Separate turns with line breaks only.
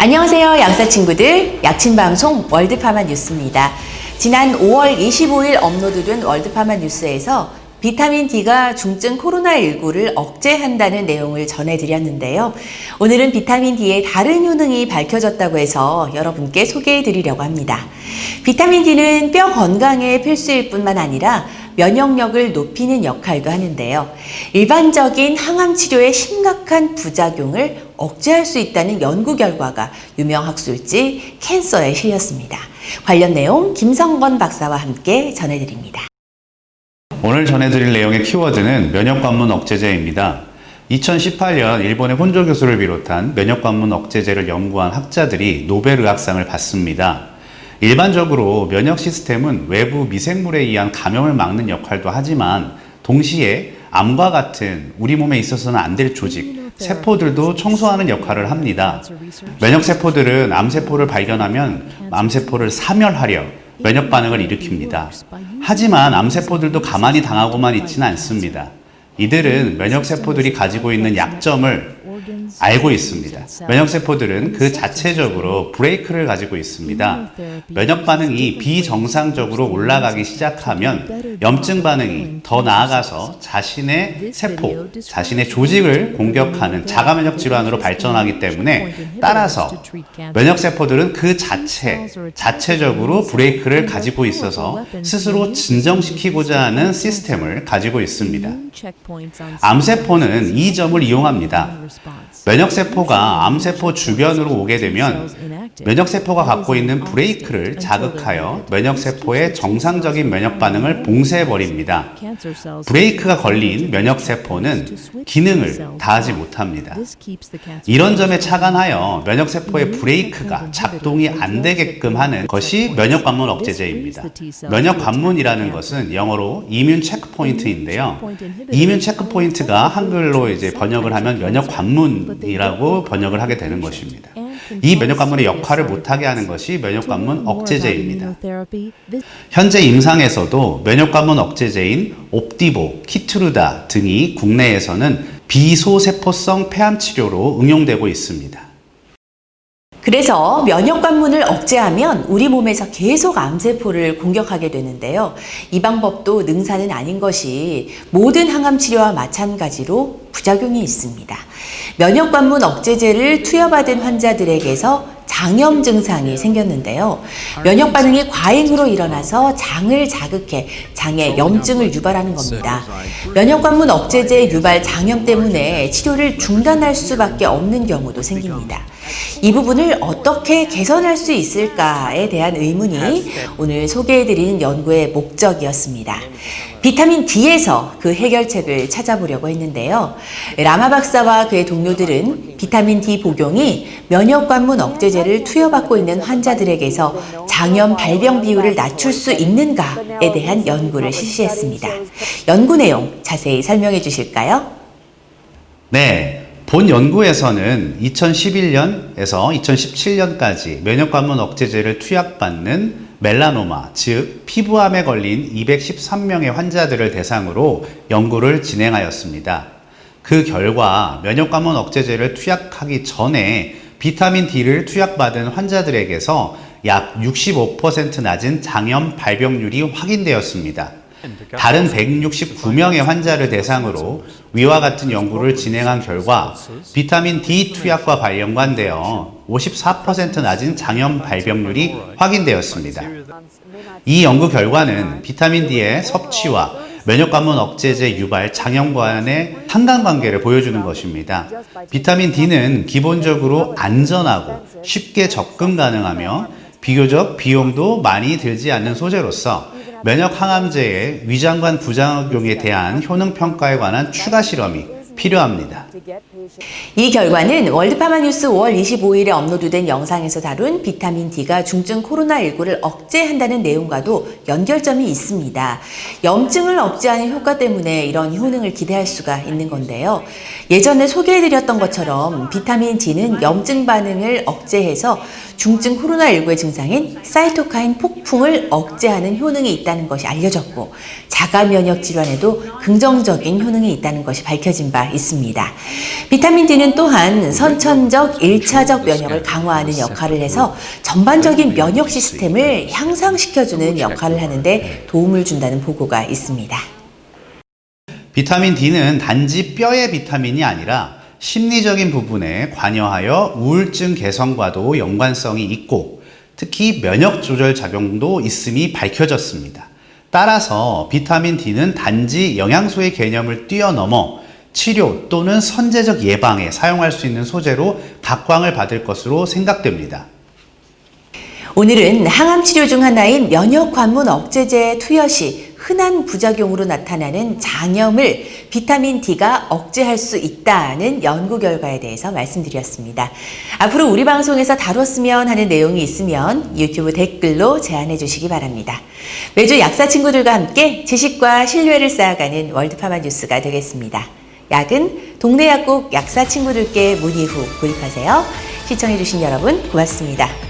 안녕하세요, 양사 친구들. 약침방송 월드파마 뉴스입니다. 지난 5월 25일 업로드된 월드파마 뉴스에서 비타민 D가 중증 코로나19를 억제한다는 내용을 전해드렸는데요. 오늘은 비타민 D의 다른 효능이 밝혀졌다고 해서 여러분께 소개해드리려고 합니다. 비타민 D는 뼈 건강에 필수일 뿐만 아니라 면역력을 높이는 역할도 하는데요. 일반적인 항암 치료의 심각한 부작용을 억제할 수 있다는 연구 결과가 유명 학술지 캔서에 실렸습니다. 관련 내용 김성건 박사와 함께 전해드립니다.
오늘 전해드릴 내용의 키워드는 면역관문 억제제입니다. 2018년 일본의 혼조 교수를 비롯한 면역관문 억제제를 연구한 학자들이 노벨의학상을 받습니다. 일반적으로 면역 시스템은 외부 미생물에 의한 감염을 막는 역할도 하지만 동시에 암과 같은 우리 몸에 있어서는 안 될 조직, 세포들도 청소하는 역할을 합니다. 면역세포들은 암세포를 발견하면 암세포를 사멸하려 면역 반응을 일으킵니다. 하지만 암세포들도 가만히 당하고만 있지는 않습니다. 이들은 면역세포들이 가지고 있는 약점을 알고 있습니다. 면역세포들은 그 자체적으로 브레이크를 가지고 있습니다. 면역 반응이 비정상적으로 올라가기 시작하면 염증 반응이 더 나아가서 자신의 세포, 자신의 조직을 공격하는 자가면역 질환으로 발전하기 때문에 따라서 면역세포들은 그 자체적으로 브레이크를 가지고 있어서 스스로 진정시키고자 하는 시스템을 가지고 있습니다. 암세포는 이 점을 이용합니다. 면역세포가 암세포 주변으로 오게 되면 면역세포가 갖고 있는 브레이크를 자극하여 면역세포의 정상적인 면역 반응을 봉쇄해버립니다. 브레이크가 걸린 면역세포는 기능을 다하지 못합니다. 이런 점에 착안하여 면역세포의 브레이크가 작동이 안 되게끔 하는 것이 면역관문 억제제입니다. 면역관문이라는 것은 영어로 이뮨 체크포인트인데요. 이뮨 체크포인트가 한글로 이제 번역을 하면 면역관문이라고 번역을 하게 되는 것입니다. 이 면역관문의 역할을 못하게 하는 것이 면역관문 억제제입니다. 현재 임상에서도 면역관문 억제제인 옵디보, 키트루다 등이 국내에서는 비소세포성 폐암 치료로 응용되고 있습니다.
그래서 면역관문을 억제하면 우리 몸에서 계속 암세포를 공격하게 되는데요. 이 방법도 능사는 아닌 것이 모든 항암 치료와 마찬가지로 부작용이 있습니다. 면역관문 억제제를 투여받은 환자들에게서 장염 증상이 생겼는데요. 면역 반응이 과잉으로 일어나서 장을 자극해 장에 염증을 유발하는 겁니다. 면역관문 억제제 유발 장염 때문에 치료를 중단할 수밖에 없는 경우도 생깁니다. 이 부분을 어떻게 개선할 수 있을까에 대한 의문이 오늘 소개해드리는 연구의 목적이었습니다. 비타민 D에서 그 해결책을 찾아보려고 했는데요. 라마 박사와 그의 동료들은 비타민 D 복용이 면역관문 억제제를 투여받고 있는 환자들에게서 장염 발병 비율을 낮출 수 있는가에 대한 연구를 실시했습니다. 연구 내용 자세히 설명해 주실까요?
네. 본 연구에서는 2011년에서 2017년까지 면역관문 억제제를 투약받는 멜라노마, 즉 피부암에 걸린 213명의 환자들을 대상으로 연구를 진행하였습니다. 그 결과 면역관문 억제제를 투약하기 전에 비타민 D를 투약받은 환자들에게서 약 65% 낮은 장염 발병률이 확인되었습니다. 다른 169명의 환자를 대상으로 위와 같은 연구를 진행한 결과 비타민 D 투약과 연관되어 54% 낮은 장염 발병률이 확인되었습니다. 이 연구 결과는 비타민 D의 섭취와 면역관문 억제제 유발 장염과의 상관관계를 보여주는 것입니다. 비타민 D는 기본적으로 안전하고 쉽게 접근 가능하며 비교적 비용도 많이 들지 않는 소재로서 면역 항암제의 위장관 부작용에 대한 효능 평가에 관한 추가 실험이 필요합니다.
이 결과는 월드파마 뉴스 5월 25일에 업로드된 영상에서 다룬 비타민 D가 중증 코로나19를 억제한다는 내용과도 연결점이 있습니다. 염증을 억제하는 효과 때문에 이런 효능을 기대할 수가 있는 건데요. 예전에 소개해드렸던 것처럼 비타민 D는 염증 반응을 억제해서 중증 코로나19의 증상인 사이토카인 폭풍을 억제하는 효능이 있다는 것이 알려졌고 자가 면역 질환에도 긍정적인 효능이 있다는 것이 밝혀진 바 있습니다. 비타민 D는 또한 선천적 1차적 면역을 강화하는 역할을 해서 전반적인 면역 시스템을 향상시켜주는 역할을 하는데 도움을 준다는 보고가 있습니다.
비타민 D는 단지 뼈의 비타민이 아니라 심리적인 부분에 관여하여 우울증 개선과도 연관성이 있고 특히 면역 조절 작용도 있음이 밝혀졌습니다. 따라서 비타민 D는 단지 영양소의 개념을 뛰어넘어 치료 또는 선제적 예방에 사용할 수 있는 소재로 각광을 받을 것으로 생각됩니다.
오늘은 항암 치료 중 하나인 면역 관문 억제제 투여 시 흔한 부작용으로 나타나는 장염을 비타민 D가 억제할 수 있다는 연구 결과에 대해서 말씀드렸습니다. 앞으로 우리 방송에서 다뤘으면 하는 내용이 있으면 유튜브 댓글로 제안해 주시기 바랍니다. 매주 약사 친구들과 함께 지식과 신뢰를 쌓아가는 월드파마 뉴스가 되겠습니다. 약은 동네 약국 약사 친구들께 문의 후 구입하세요. 시청해 주신 여러분 고맙습니다.